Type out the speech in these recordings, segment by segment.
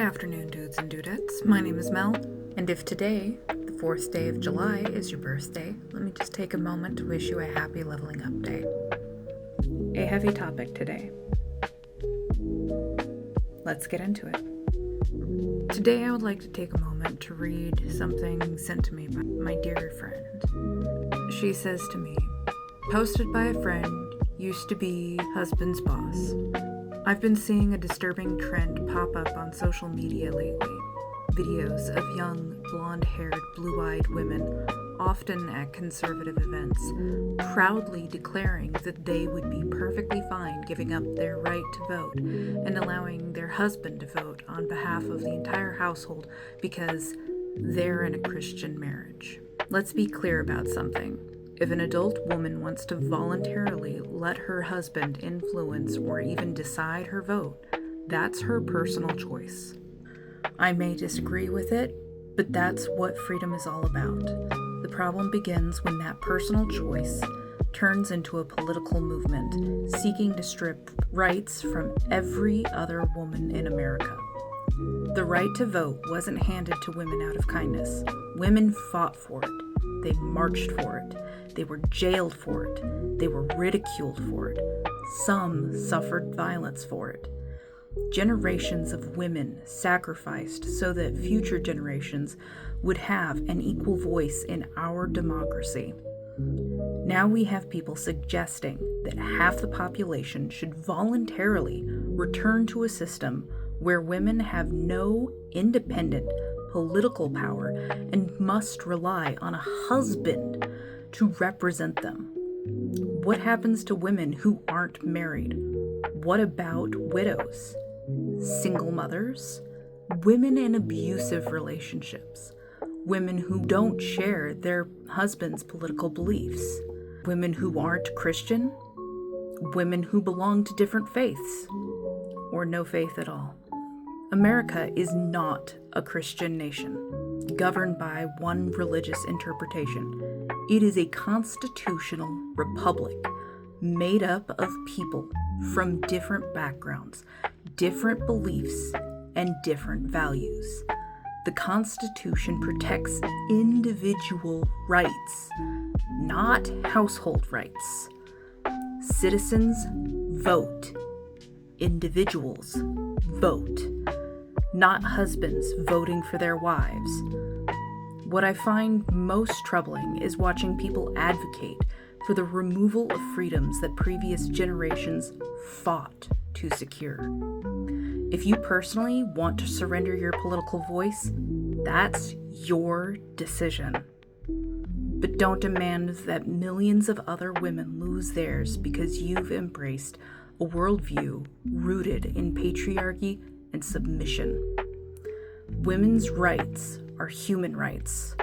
Good afternoon, dudes and dudettes. My name is Mel, and if today, the 4th day of July, is your birthday, let me just take a moment to wish you a happy leveling up day. A heavy topic today. Let's get into it. Today I would like to take a moment to read something sent to me by my dear friend. She says to me, posted by a friend, used to be husband's boss. I've been seeing a disturbing trend pop up on social media lately. Videos of young, blonde-haired, blue-eyed women, often at conservative events, proudly declaring that they would be perfectly fine giving up their right to vote and allowing their husband to vote on behalf of the entire household because they're in a Christian marriage. Let's be clear about something. If an adult woman wants to voluntarily let her husband influence or even decide her vote, that's her personal choice. I may disagree with it, but that's what freedom is all about. The problem begins when that personal choice turns into a political movement, seeking to strip rights from every other woman in America. The right to vote wasn't handed to women out of kindness. Women fought for it. They marched for it. They were jailed for it. They were ridiculed for it. Some suffered violence for it. Generations of women sacrificed so that future generations would have an equal voice in our democracy. Now we have people suggesting that half the population should voluntarily return to a system where women have no independent political power and must rely on a husband to represent them. What happens to women who aren't married? What about widows? Single mothers? Women in abusive relationships? Women who don't share their husband's political beliefs? Women who aren't Christian? Women who belong to different faiths? Or no faith at all? America is not a Christian nation, governed by one religious interpretation. It is a constitutional republic made up of people from different backgrounds, different beliefs, and different values. The Constitution protects individual rights, not household rights. Citizens vote. Individuals vote. Not husbands voting for their wives. What I find most troubling is watching people advocate for the removal of freedoms that previous generations fought to secure. If you personally want to surrender your political voice, that's your decision. But don't demand that millions of other women lose theirs because you've embraced a worldview rooted in patriarchy and submission. Women's rights are human rights.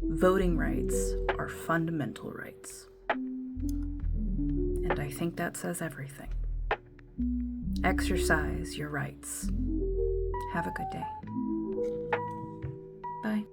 Voting rights are fundamental rights. And I think that says everything. Exercise your rights. Have a good day. Bye.